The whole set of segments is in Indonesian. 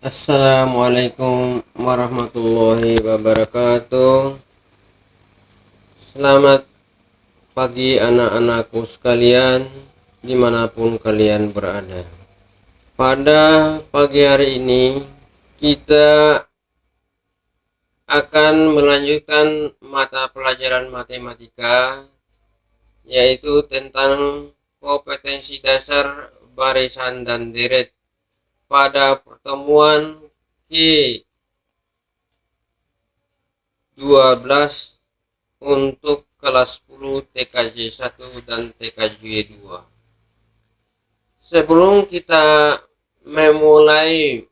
Assalamualaikum warahmatullahi wabarakatuh. Selamat pagi anak-anakku sekalian, dimanapun kalian berada. Pada pagi hari ini kita akan melanjutkan mata pelajaran matematika, yaitu tentang kompetensi dasar barisan dan deret. Pada pertemuan ke-12 untuk kelas 10 TKJ 1 dan TKJ 2. Sebelum kita memulai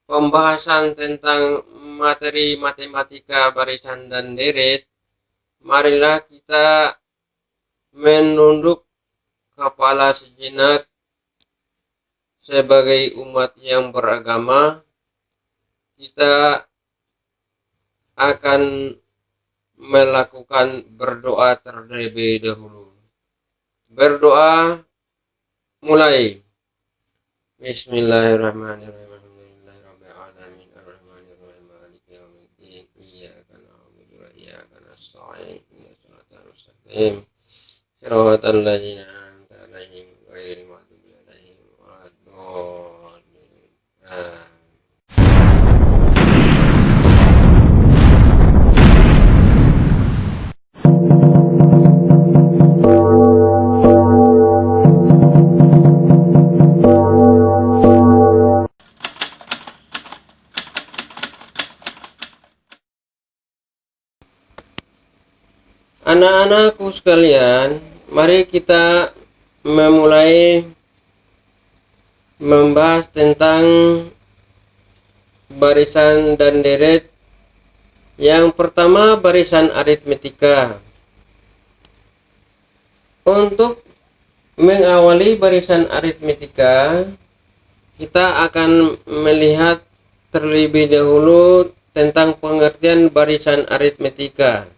pembahasan tentang materi matematika barisan dan deret, marilah kita menunduk kepala sejenak. Sebagai umat yang beragama, kita akan melakukan berdoa terlebih dahulu. Berdoa mulai. Bismillahirrahmanirrahim. Alhamdulillahirrahmanirrahim. Ar-Rahmanirrahim. Maliki yaumiddin. Iyyaka na'budu wa iyyaka nasta'in. Ihdinas siratal mustaqim. Shiratal ladzina an'amta 'alaihim ghairil maghdubi 'alaihim waladdallin. Anak-anakku sekalian, mari kita memulai membahas tentang barisan dan deret. Yang pertama, barisan aritmetika. Untuk mengawali barisan aritmetika, kita akan melihat terlebih dahulu tentang pengertian barisan aritmetika.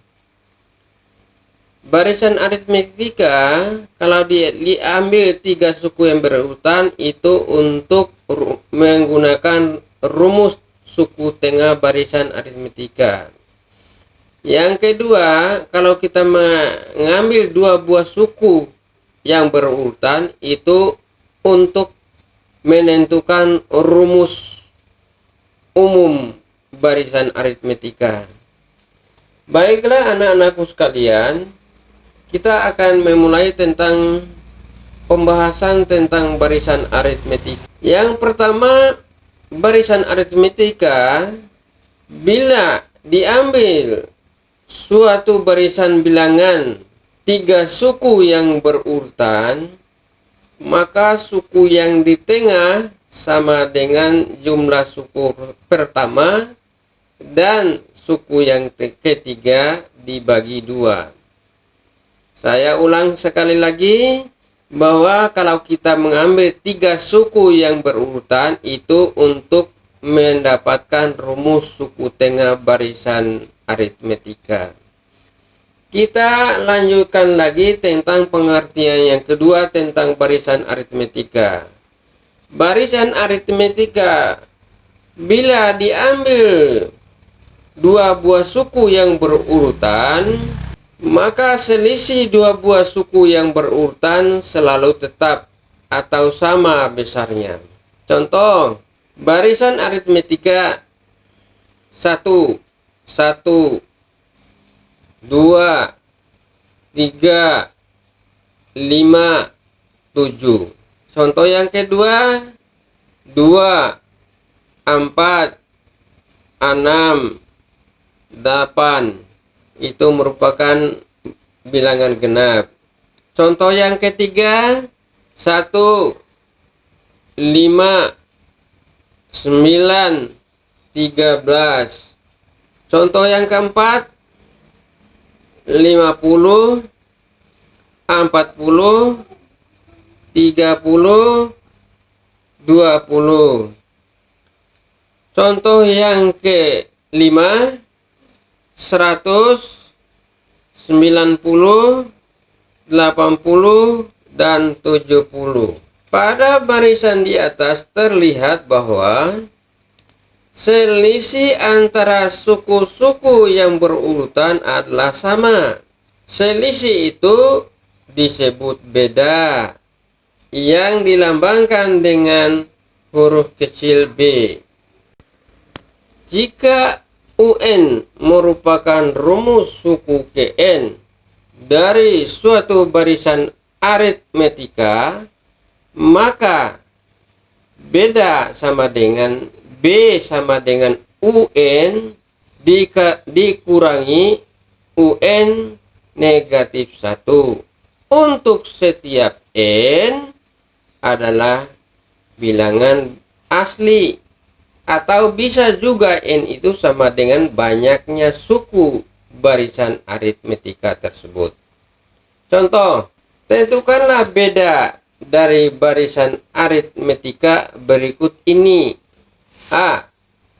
Barisan aritmetika, kalau diambil 3 suku yang berurutan, itu untuk menggunakan rumus suku tengah barisan aritmetika. Yang kedua, kalau kita mengambil 2 buah suku yang berurutan, itu untuk menentukan rumus umum barisan aritmetika. Baiklah anak-anakku sekalian, kita akan memulai tentang pembahasan tentang barisan aritmetika. Yang pertama, barisan aritmetika, bila diambil suatu barisan bilangan 3 suku yang berurutan, maka suku yang di tengah sama dengan jumlah suku pertama dan suku yang ketiga dibagi 2. Saya ulang sekali lagi, bahwa kalau kita mengambil 3 suku yang berurutan, itu untuk mendapatkan rumus suku tengah barisan aritmetika. Kita lanjutkan lagi tentang pengertian yang kedua tentang barisan aritmetika. Barisan aritmetika, bila diambil 2 buah suku yang berurutan, maka selisih 2 buah suku yang berurutan selalu tetap atau sama besarnya. Contoh, barisan aritmetika 1, 1, 2, 3, 5, 7. Contoh yang kedua, 2, 4, 6, 8. Itu merupakan bilangan genap. Contoh yang ketiga, 1, 5, 9, 13. Contoh yang keempat, 50, 40, 30, 20. Contoh yang kelima, 100, 90, 80, dan 70. Pada barisan di atas terlihat bahwa Selisih antara suku-suku yang berurutan adalah sama. Selisih itu disebut beda, yang dilambangkan dengan huruf kecil b. Jika UN merupakan rumus suku KN dari suatu barisan aritmetika, maka beda sama dengan B sama dengan UN dikurangi UN negatif 1 untuk setiap N adalah bilangan asli, atau bisa juga N itu sama dengan banyaknya suku barisan aritmetika tersebut. Contoh, tentukanlah beda dari barisan aritmetika berikut ini. A.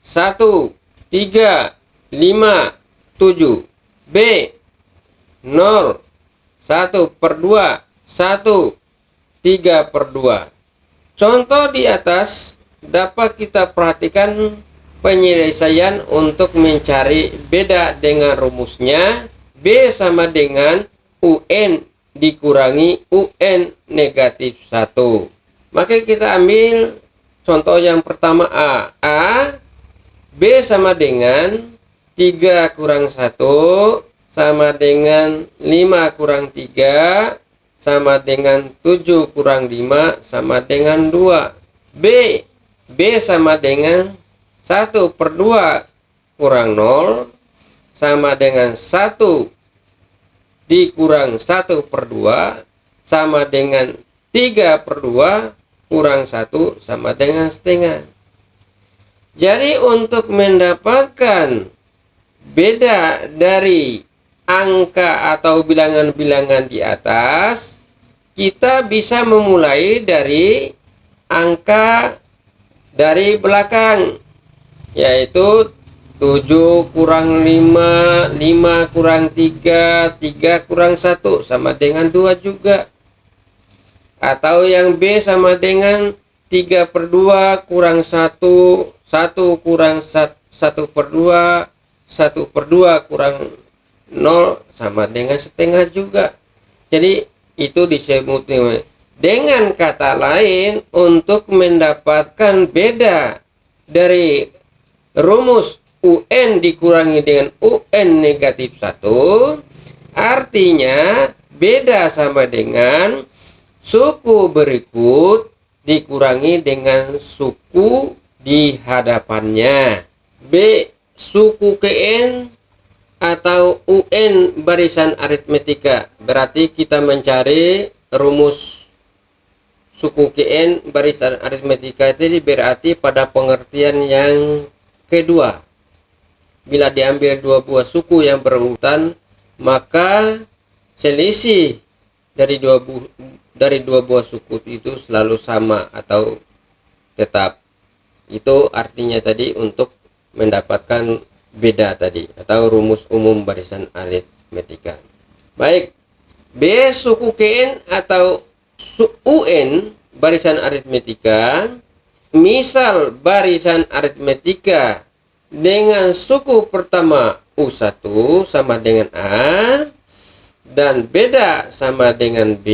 1, 3, 5, 7. B. 0, 1/2, 1, 3/2. Contoh di atas dapat kita perhatikan penyelesaian untuk mencari beda dengan rumusnya B sama dengan UN dikurangi UN negatif 1. Maka kita ambil contoh yang pertama A. B sama dengan 3 kurang 1 sama dengan 5 kurang 3 sama dengan 7 kurang 5 sama dengan 2. B sama dengan 1/2 kurang 0 sama dengan 1 dikurang 1/2 sama dengan 3/2 kurang 1 sama dengan setengah. Jadi untuk mendapatkan beda dari angka atau bilangan-bilangan di atas, kita bisa memulai dari angka dari belakang, yaitu 7 kurang 5, 5 kurang 3, 3 kurang 1 sama dengan 2 juga. Atau yang B sama dengan 3/2 kurang 1, 1 kurang 1/2, 1/2 kurang 0 sama dengan setengah juga. Jadi itu disebut dengan kata lain, untuk mendapatkan beda dari rumus UN dikurangi dengan UN negatif 1, artinya beda sama dengan suku berikut dikurangi dengan suku di hadapannya. B. Suku KN atau UN barisan aritmetika. Berarti kita mencari rumus suku KN barisan aritmetika itu berarti pada pengertian yang kedua. Bila diambil dua buah suku yang berurutan, maka selisih dari dua buah suku itu selalu sama atau tetap. Itu artinya tadi untuk mendapatkan beda tadi atau rumus umum barisan aritmetika. Baik, B suku KN atau UN barisan aritmetika, misal barisan aritmetika dengan suku pertama U1 sama dengan A dan beda sama dengan B,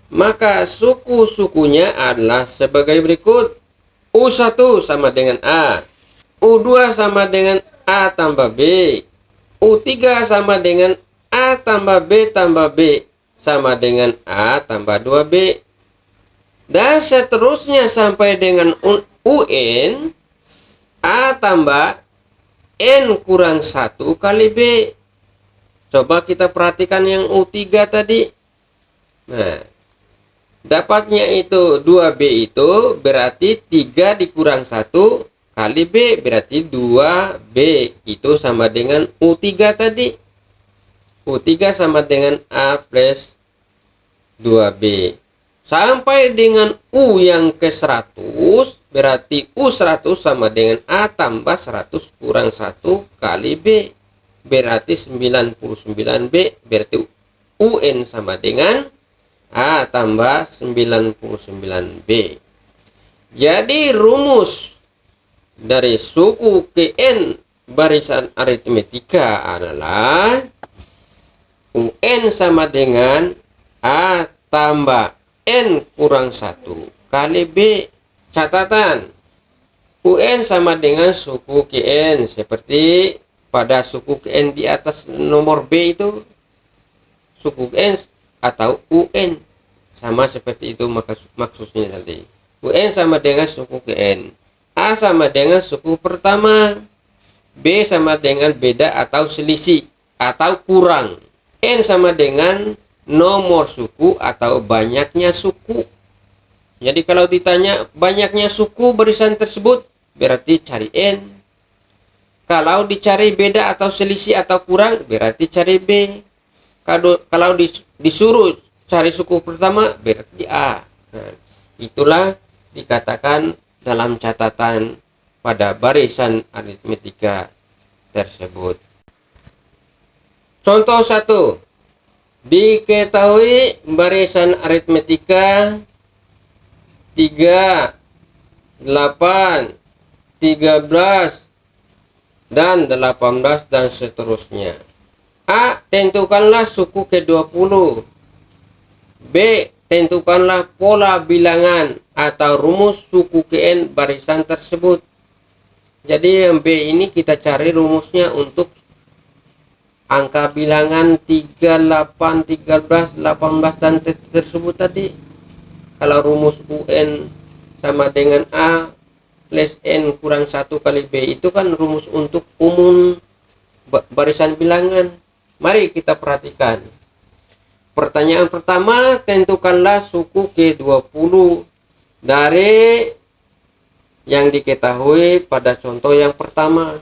maka suku-sukunya adalah sebagai berikut. U1 sama dengan A, U2 sama dengan A tambah B, U3 sama dengan A tambah B sama dengan A tambah 2B. Dan seterusnya sampai dengan UN A tambah N kurang 1 kali B. Coba kita perhatikan yang U3 tadi. Nah, dapatnya itu 2B itu berarti 3 dikurang 1 kali B, berarti 2B itu sama dengan U3 tadi. U3 sama dengan A plus 2B. Sampai dengan U yang ke 100, berarti U100 sama dengan A tambah 100 kurang 1 kali B. Berarti 99B, berarti UN sama dengan A tambah 99B. Jadi rumus dari suku ke N barisan aritmetika adalah UN sama dengan A tambah N kurang 1 kali B. Catatan, UN sama dengan suku KN, seperti pada suku KN di atas nomor B itu, suku KN atau UN, sama seperti itu maksudnya tadi. UN sama dengan suku KN, A sama dengan suku pertama, B sama dengan beda atau selisih atau kurang, N sama dengan nomor suku atau banyaknya suku. Jadi kalau ditanya banyaknya suku barisan tersebut, berarti cari N. Kalau dicari beda atau selisih atau kurang, berarti cari B. Kalau disuruh cari suku pertama, berarti A. Nah, itulah dikatakan dalam catatan pada barisan aritmetika tersebut. Contoh 1. Diketahui barisan aritmetika 3, 8, 13, dan 18 dan seterusnya. A. Tentukanlah suku ke-20. B. Tentukanlah pola bilangan atau rumus suku KN barisan tersebut. Jadi yang B ini kita cari rumusnya untuk angka bilangan 3, 8, 13, 18 dan tersebut tadi. Kalau rumus UN sama dengan A plus N kurang 1 kali B itu kan rumus untuk umum barisan bilangan. Mari kita perhatikan. Pertanyaan pertama, tentukanlah suku ke-20 dari yang diketahui pada contoh yang pertama.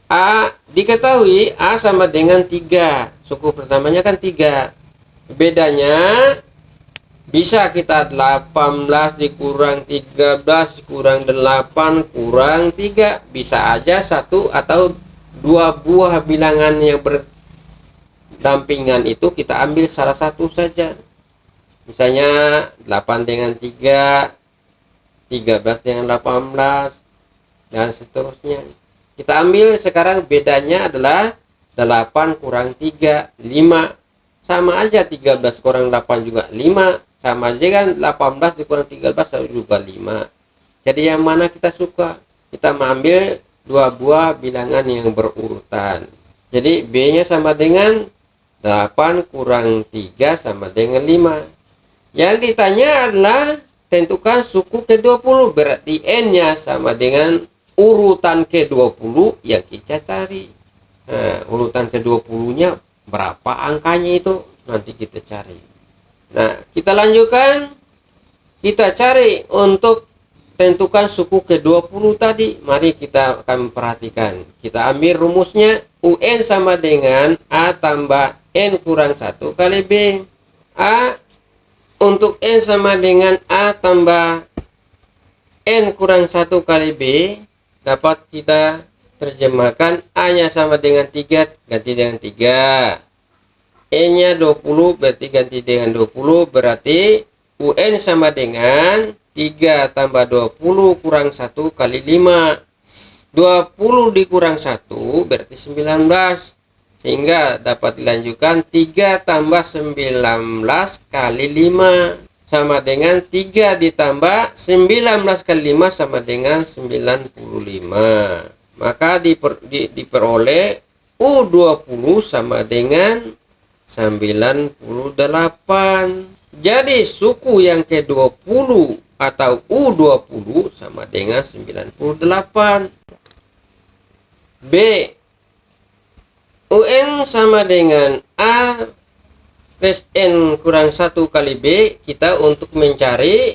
A diketahui A sama dengan 3. Suku pertamanya kan 3. Bedanya bisa kita 18 dikurang 13 kurang 8 kurang 3. Bisa aja satu atau dua buah bilangan yang berdampingan itu kita ambil salah satu saja. Misalnya 8 dengan 3, 13 dengan 18, dan seterusnya. Kita ambil sekarang bedanya adalah 8 kurang 3, 5. Sama aja 13 kurang 8 juga 5. Sama aja kan 18 dikurang 13 juga 5. Jadi yang mana kita suka? Kita mengambil dua buah bilangan yang berurutan. Jadi B-nya sama dengan 8 kurang 3 sama dengan 5. Yang ditanya adalah tentukan suku ke-20. Berarti N-nya sama dengan urutan ke-20 yang kita cari. Nah, urutan ke-20-nya berapa angkanya itu? Nanti kita cari. Nah, kita lanjutkan. Kita cari untuk tentukan suku ke-20 tadi. Mari kita akan perhatikan. Kita ambil rumusnya. UN sama dengan A tambah N kurang 1 kali B. A untuk N sama dengan A tambah N kurang 1 kali B. Dapat kita terjemahkan A-nya sama dengan 3, ganti dengan 3. E-nya 20, berarti ganti dengan 20. Berarti UN sama dengan 3 tambah 20 kurang 1 kali 5. 20 dikurang 1 berarti 19. Sehingga dapat dilanjutkan 3 tambah 19 kali 5. Sama dengan 3 ditambah 19 kali 5 sama dengan 95. Maka diperoleh U20 sama dengan 98. Jadi suku yang ke-20 atau U20 sama dengan 98. B. UN sama dengan A plus N kurang 1 kali B. Kita untuk mencari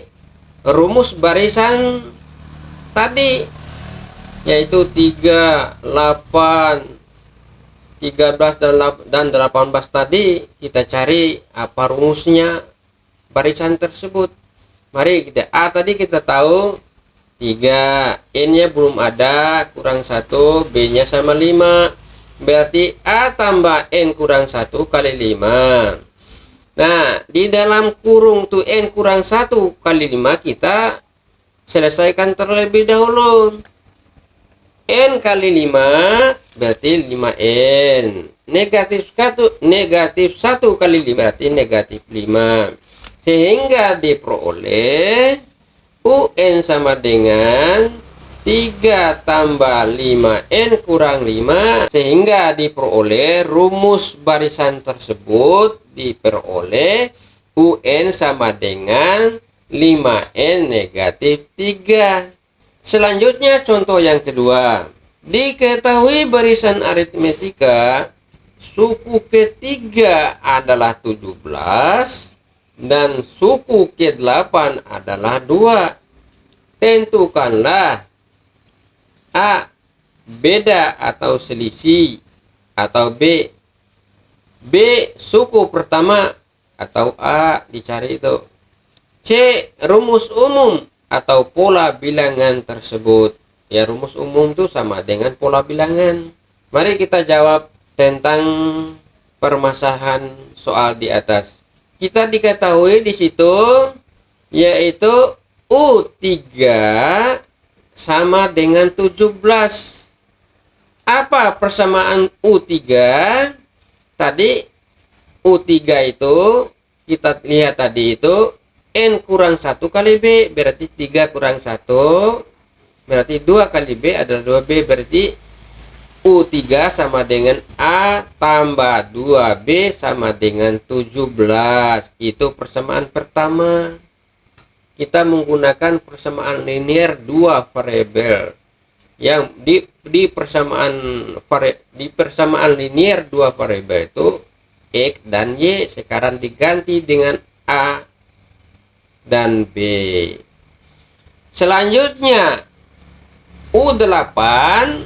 rumus barisan tadi, yaitu 3, 8, 13 dan 18 tadi. Kita cari apa rumusnya barisan tersebut. Mari kita A tadi kita tahu 3, N-nya belum ada, kurang 1, B-nya sama 5. Berarti A tambah N kurang 1 kali 5. Nah, di dalam kurung tuh N kurang 1 kali 5 kita selesaikan terlebih dahulu. N kali 5 berarti 5N. Negatif 1 kali 5 berarti negatif 5. Sehingga diperoleh UN sama dengan 3 tambah 5N kurang 5. Sehingga diperoleh rumus barisan tersebut diperoleh UN sama dengan 5N negatif 3. Selanjutnya contoh yang kedua. Diketahui barisan aritmetika suku ketiga adalah 17 dan suku ke-8 adalah 2. Tentukanlah A. Beda atau selisih, atau B. Suku pertama, atau A. Dicari itu. C. Rumus umum atau pola bilangan tersebut. Ya, rumus umum itu sama dengan pola bilangan. Mari kita jawab tentang permasalahan soal di atas. Kita diketahui di situ yaitu U3 sama dengan 17. Apa persamaan U3? Tadi U3 itu kita lihat tadi itu N kurang 1 kali B berarti 3 kurang 1 berarti 2 kali B adalah 2B, berarti U3 sama dengan A tambah 2B sama dengan 17. Itu persamaan pertama. Kita menggunakan persamaan linear 2 variabel. Yang di persamaan linear 2 variabel itu X dan Y sekarang diganti dengan A dan B. Selanjutnya U8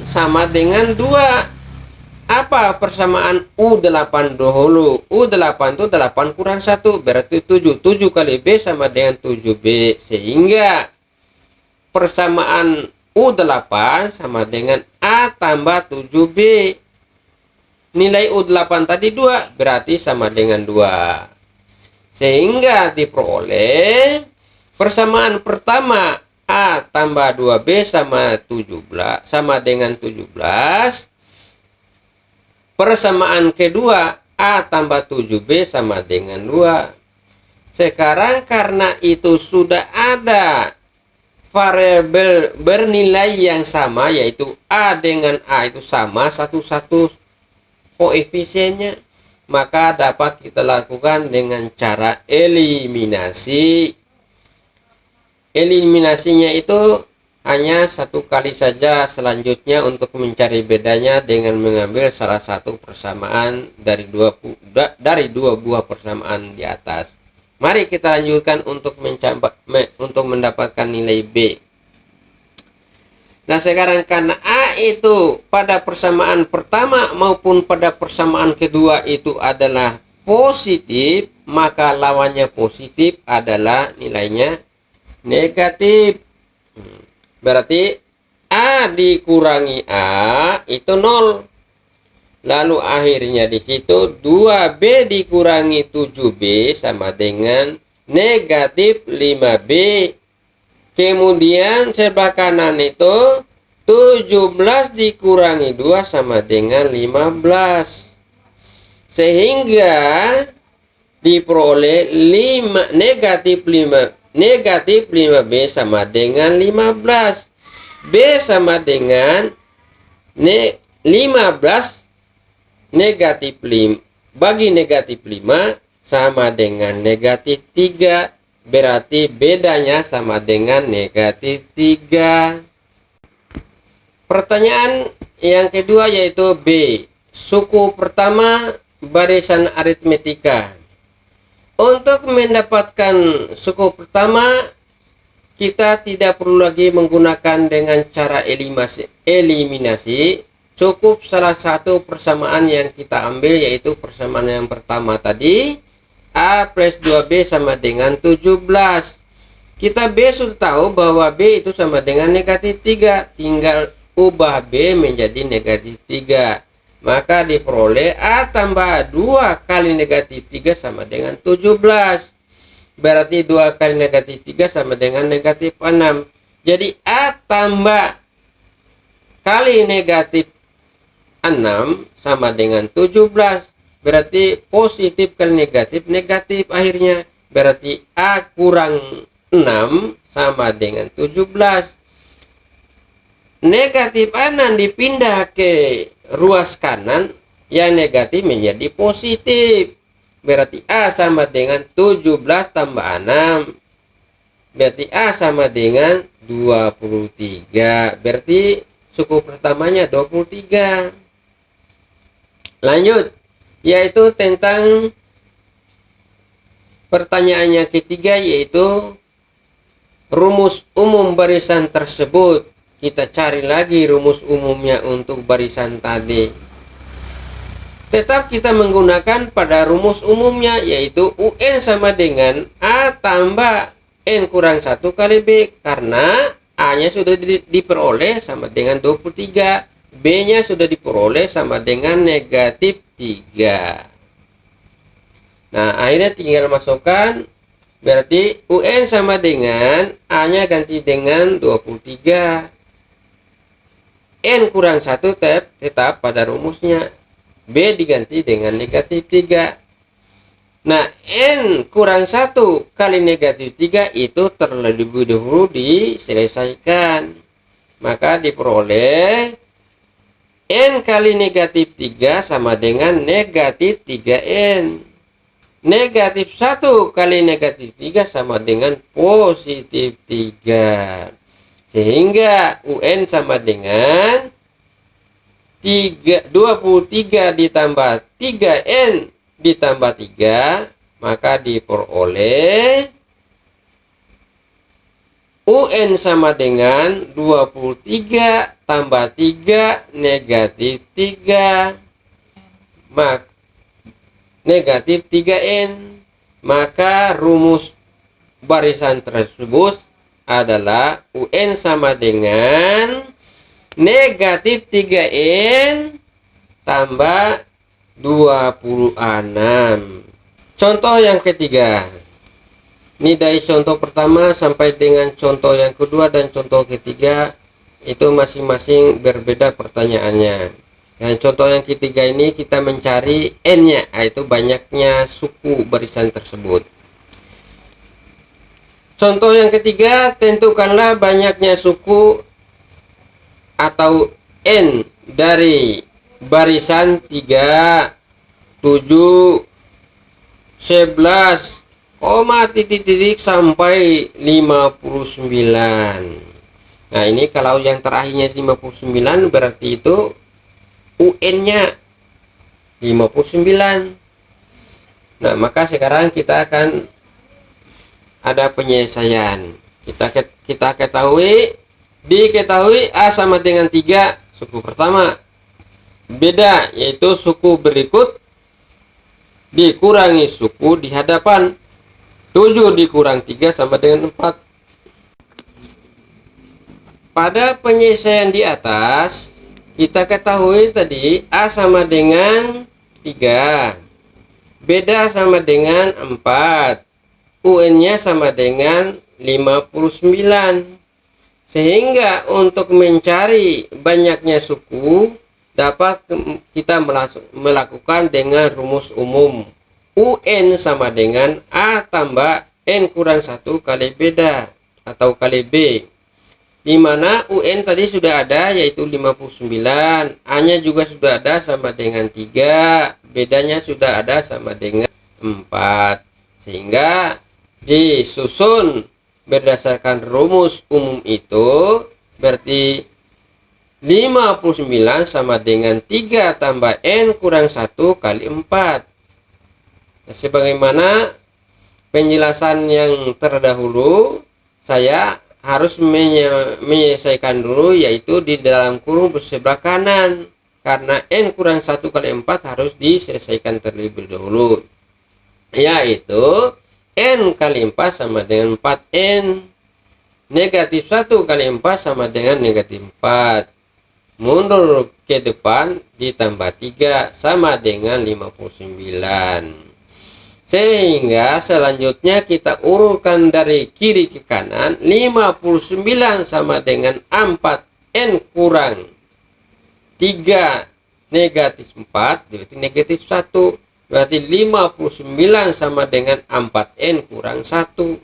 sama dengan 2. Apa persamaan U8 dahulu? U8 itu 8 kurang 1 berarti 7. 7 kali B sama dengan 7B. Sehingga persamaan U8 sama dengan A tambah 7B. Nilai U8 tadi 2 berarti sama dengan 2. Sehingga diperoleh persamaan pertama A tambah 2B sama dengan 17. Persamaan kedua A tambah 7B sama dengan 2. Sekarang karena itu sudah ada variabel bernilai yang sama, yaitu A dengan A itu sama satu-satu koefisiennya, maka dapat kita lakukan dengan cara eliminasi. Eliminasinya itu hanya satu kali saja. Selanjutnya untuk mencari bedanya dengan mengambil salah satu persamaan dari dua buah persamaan di atas. Mari kita lanjutkan untuk mendapatkan nilai B. Nah, sekarang karena A itu pada persamaan pertama maupun pada persamaan kedua itu adalah positif, maka lawannya positif adalah nilainya negatif. Berarti A dikurangi A itu 0. Lalu akhirnya di situ 2B dikurangi 7B sama dengan negatif 5B. Kemudian sebelah kanan itu 17 dikurangi 2 sama dengan 15. Sehingga diperoleh negatif 5B sama dengan 15. B sama dengan 15 negatif 5 bagi negatif 5 sama dengan negatif 3. Berarti bedanya sama dengan negatif 3. Pertanyaan yang kedua yaitu B. Suku pertama barisan aritmetika. Untuk mendapatkan suku pertama, kita tidak perlu lagi menggunakan dengan cara eliminasi. Cukup salah satu persamaan yang kita ambil, yaitu persamaan yang pertama tadi. A plus 2B sama dengan 17. Kita B sudah tahu bahwa B itu sama dengan negatif 3. Tinggal ubah B menjadi negatif 3. Maka diperoleh A tambah 2 kali negatif 3 sama dengan 17. Berarti 2 kali negatif 3 sama dengan negatif 6. Jadi A tambah kali negatif 6 sama dengan 17. Berarti positif kali negatif, negatif akhirnya. Berarti A kurang 6 sama dengan 17. Negatif 6 dipindah ke ruas kanan, yang negatif menjadi positif. Berarti A sama dengan 17 tambah 6. Berarti A sama dengan 23. Berarti suku pertamanya 23. Lanjut, yaitu tentang pertanyaannya ketiga, yaitu rumus umum barisan tersebut. Kita cari lagi rumus umumnya untuk barisan tadi. Tetap kita menggunakan pada rumus umumnya, yaitu UN sama dengan A tambah N kurang 1 kali B. Karena A-nya sudah diperoleh sama dengan 23. B-nya sudah diperoleh sama dengan negatif 3. Nah, akhirnya tinggal masukkan. Berarti UN sama dengan A-nya ganti dengan 23. N kurang 1 tetap pada rumusnya. B diganti dengan negatif 3. Nah, N kurang 1 kali negatif 3 itu terlebih dahulu diselesaikan. Maka diperoleh N kali negatif 3 sama dengan negatif 3N. Negatif 1 kali negatif 3 sama dengan positif 3. Sehingga UN sama dengan 23 ditambah 3N ditambah 3. Maka diperoleh UN sama dengan 23 tambah 3 negatif 3. Negatif 3N. Maka rumus barisan tersebut adalah UN sama dengan negatif 3N tambah 26. Contoh yang ketiga. Ini dari contoh pertama sampai dengan contoh yang kedua dan contoh ketiga itu masing-masing berbeda pertanyaannya. Dan contoh yang ketiga ini kita mencari N-nya, yaitu banyaknya suku barisan tersebut. Contoh yang ketiga, tentukanlah banyaknya suku atau N dari barisan 3, 7, 11, titik-titik sampai 59. Nah, ini kalau yang terakhirnya 59 berarti itu UN-nya 59. Nah, maka sekarang kita akan ada penyelesaian. Kita diketahui A sama dengan 3 suku pertama. Beda, yaitu suku berikut dikurangi suku di hadapan. 7 dikurang 3 sama dengan 4. Pada penyelesaian di atas, kita ketahui tadi A sama dengan 3. Beda sama dengan 4. UN-nya sama dengan 59. Sehingga untuk mencari banyaknya suku, dapat kita melakukan dengan rumus umum. UN sama dengan A tambah N kurang 1 kali beda atau kali B. Di mana UN tadi sudah ada, yaitu 59. A-nya juga sudah ada sama dengan 3. Bedanya sudah ada sama dengan 4. Sehingga disusun berdasarkan rumus umum itu, berarti 59 sama dengan 3 tambah N kurang 1 kali 4. Nah, sebagaimana penjelasan yang terdahulu, saya harus menyelesaikan dulu, yaitu di dalam kurung sebelah kanan. Karena N kurang 1 kali 4 harus diselesaikan terlebih dahulu. Yaitu N kali 4 sama dengan 4N. Negatif 1 kali 4 sama dengan negatif 4. Mundur ke depan ditambah 3 sama dengan 59. Sehingga selanjutnya kita urutkan dari kiri ke kanan. 59 sama dengan 4N kurang 3 negatif 4 berarti negatif 1. Berarti 59 sama dengan 4N kurang 1.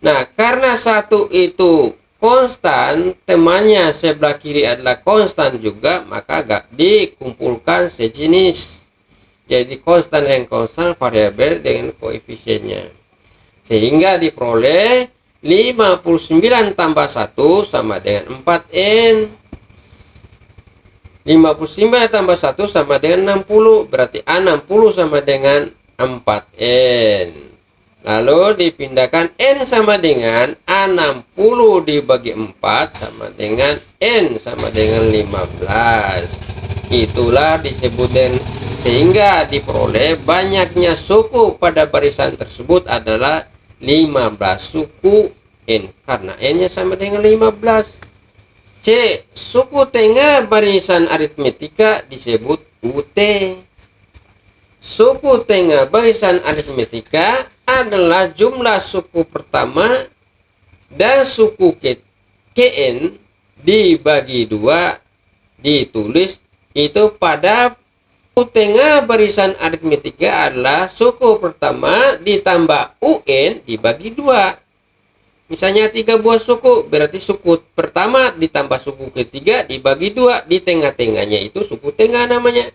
Nah, karena 1 itu konstan, temannya sebelah kiri adalah konstan juga, maka gak dikumpulkan sejenis. Jadi konstan yang konstan, variabel dengan koefisiennya. Sehingga diperoleh 59 tambah 1 sama dengan 4N. 59 tambah 1 sama dengan 60. Berarti A60 sama dengan 4N. Lalu dipindahkan N sama dengan A60 dibagi 4 sama dengan N sama dengan 15. Itulah disebutkan, sehingga diperoleh banyaknya suku pada barisan tersebut adalah 15 suku N. Karena N-nya sama dengan 15. C. Suku tengah barisan aritmetika disebut UT. Suku tengah barisan aritmetika adalah jumlah suku pertama dan suku Kn dibagi 2 ditulis itu pada suku tengah barisan aritmetika adalah suku pertama ditambah UN dibagi 2. Misalnya 3 buah suku, berarti suku pertama ditambah suku ketiga dibagi 2. Di tengah-tengahnya itu suku tengah namanya.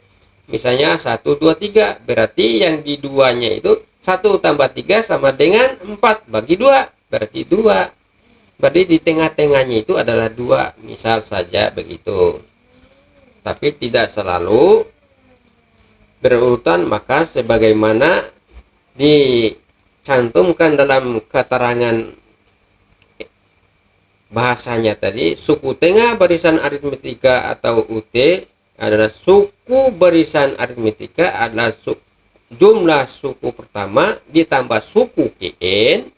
Misalnya 1, 2, 3. Berarti yang di duanya itu 1 tambah 3 sama dengan 4 bagi 2. Berarti 2. Berarti di tengah-tengahnya itu adalah 2. Misal saja begitu. Tapi tidak selalu berurutan, maka sebagaimana dicantumkan dalam keterangan bahasanya tadi, suku tengah barisan aritmetika atau UT adalah suku barisan aritmetika adalah jumlah suku pertama ditambah suku Kn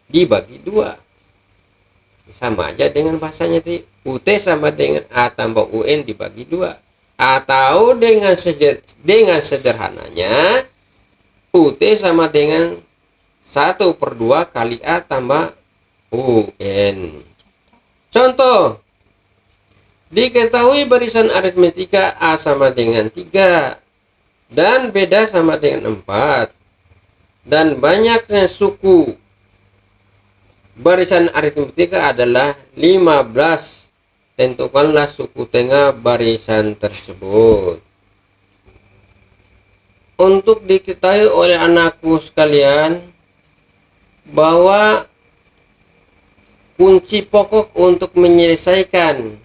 dibagi 2. Sama aja dengan bahasanya tadi, UT sama dengan A tambah UN dibagi 2. Atau dengan sederhananya UT sama dengan 1/2 kali A tambah UN. Contoh, diketahui barisan aritmetika A sama dengan 3 dan beda sama dengan 4 dan banyaknya suku barisan aritmetika adalah 15. Tentukanlah suku tengah barisan tersebut. Untuk diketahui oleh anakku sekalian bahwa kunci pokok untuk menyelesaikan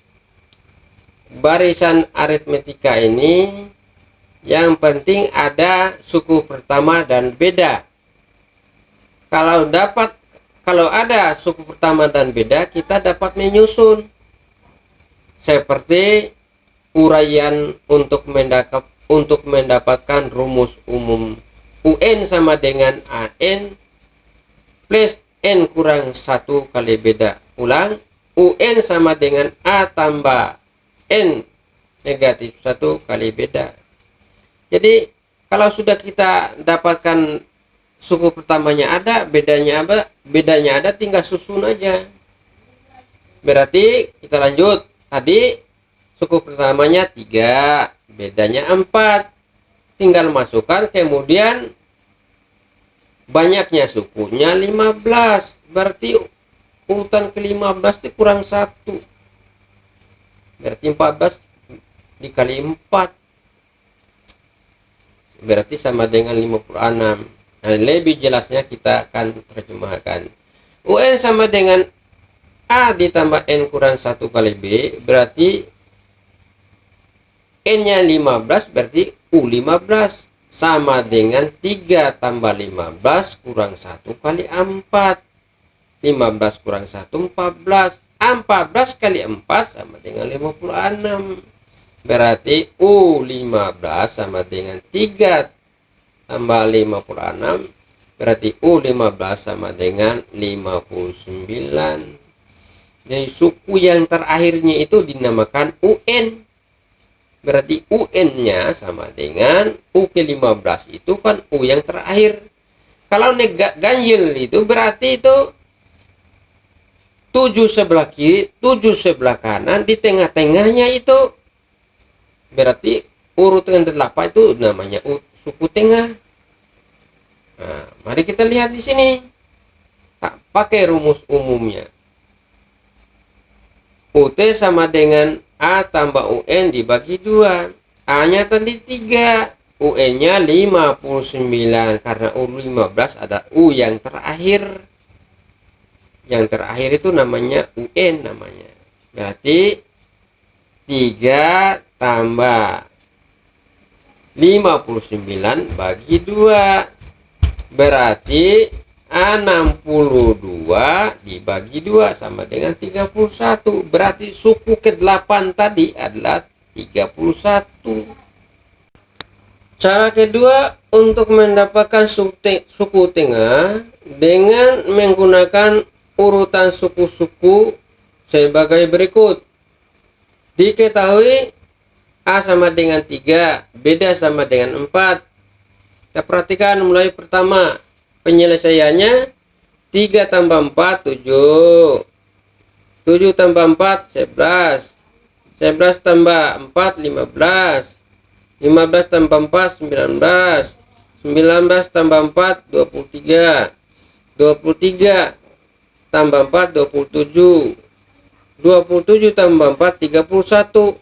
barisan aritmetika ini, yang penting ada suku pertama dan beda. Kalau ada suku pertama dan beda, kita dapat menyusun seperti uraian untuk mendapatkan rumus umum UN sama dengan AN plus N kurang 1 kali beda. Ulang, UN sama dengan A tambah N negatif 1 kali beda. Jadi kalau sudah kita dapatkan suku pertamanya ada, bedanya ada, tinggal susun aja. Berarti kita lanjut. Tadi suku pertamanya 3, bedanya 4. Tinggal masukkan, kemudian banyaknya sukunya 15. Berarti urutan ke-15 itu kurang 1. Berarti 14 dikali 4. Berarti sama dengan 56. Nah, lebih jelasnya kita akan terjemahkan. UN sama dengan A ditambah N kurang 1 kali B. Berarti N-nya 15, berarti U15. Sama dengan 3 tambah 15 kurang 1 kali 4. 15 kurang 1, 14. 14 kali 4 sama dengan 56. Berarti U15 sama dengan 3 tambah 56. Berarti U15 sama dengan 59. Jadi suku yang terakhirnya itu dinamakan UN. Berarti UN-nya sama dengan U ke-15, itu kan U yang terakhir. Kalau ganjil itu berarti itu 7 sebelah kiri, 7 sebelah kanan, di tengah-tengahnya itu Berarti urutan 8 itu namanya suku tengah. Nah, mari kita lihat di sini. Tak pakai rumus umumnya. UT sama dengan A tambah UN dibagi 2. A-nya tadi 3. UN-nya 59. Karena U15 ada U yang terakhir. Yang terakhir itu namanya UN namanya. Berarti 3 tambah 59 bagi 2. Berarti 62 dibagi 2 sama dengan 31. Berarti suku ke-8 tadi adalah 31. Cara kedua untuk mendapatkan suku tengah dengan menggunakan urutan suku-suku sebagai berikut. Diketahui A sama dengan 3, beda sama dengan 4. Kita perhatikan mulai pertama. Penyelesaiannya 3 tambah 4, 7. 7 tambah 4, 11. 11 tambah 4, 15. 15 tambah 4, 19. 19 tambah 4, 23. 23 tambah 4, 27. 27 tambah 4, 31.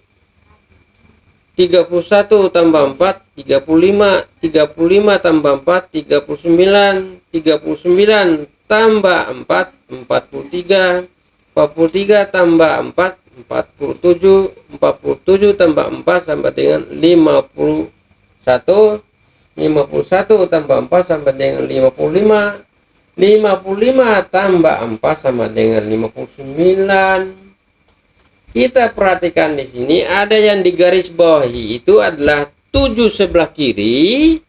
31 tambah 4, 35. 35 tambah 4, 39. 39 tambah 4, 43. 43 tambah 4, 47. 47 tambah 4 sama dengan 51. 51 tambah 4 sama dengan 55. 55 tambah 4 sama dengan 59. Kita perhatikan di sini ada yang di garis bawahi itu adalah 7 sebelah kiri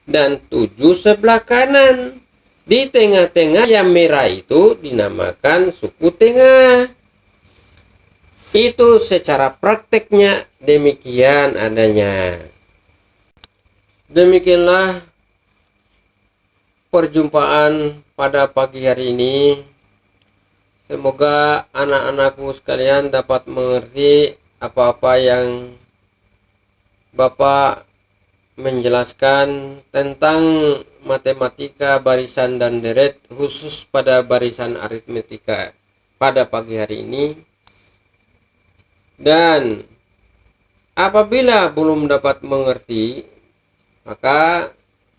dan 7 sebelah kanan. Di tengah-tengah yang merah itu dinamakan suku tengah. Itu secara prakteknya demikian adanya. Demikianlah perjumpaan pada pagi hari ini. Semoga anak-anakku sekalian dapat mengerti apa-apa yang Bapak menjelaskan tentang matematika barisan dan deret, khusus pada barisan aritmetika pada pagi hari ini. Dan apabila belum dapat mengerti, maka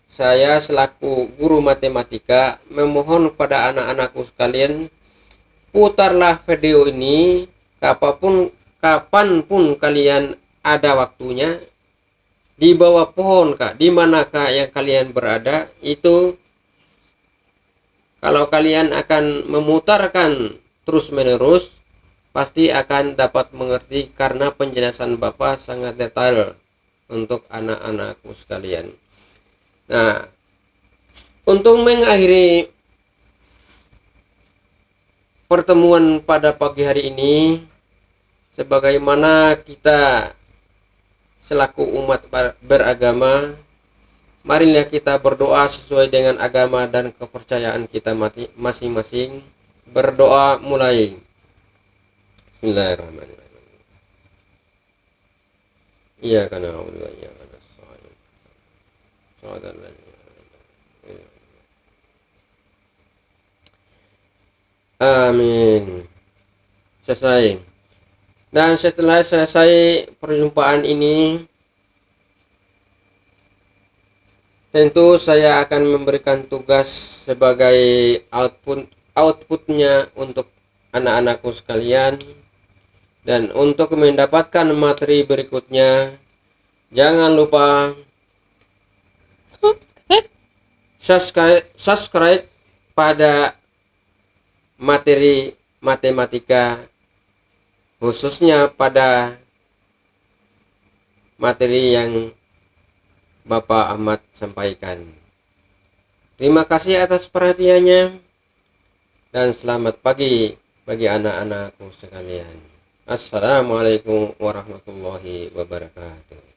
saya selaku guru matematika memohon pada anak-anakku sekalian, putarlah video ini kapanpun kalian ada waktunya, di bawah pohon kah, di manakah yang kalian berada. Itu kalau kalian akan memutarkan terus menerus, pasti akan dapat mengerti karena penjelasan Bapak sangat detail untuk anak-anakku sekalian. Nah, untuk mengakhiri pertemuan pada pagi hari ini, sebagaimana kita selaku umat beragama, marilah kita berdoa sesuai dengan agama dan kepercayaan kita masing-masing. Berdoa mulai. Bismillahirrahmanirrahim. Iya kana Allah, iya kana salat. Amin. Selesai. Dan setelah selesai perjumpaan ini, tentu saya akan memberikan tugas sebagai outputnya untuk anak-anakku sekalian. Dan untuk mendapatkan materi berikutnya, jangan lupa subscribe pada materi matematika, khususnya pada materi yang Bapak Ahmad sampaikan. Terima kasih atas perhatiannya dan selamat pagi bagi anak-anakku sekalian. Assalamualaikum warahmatullahi wabarakatuh.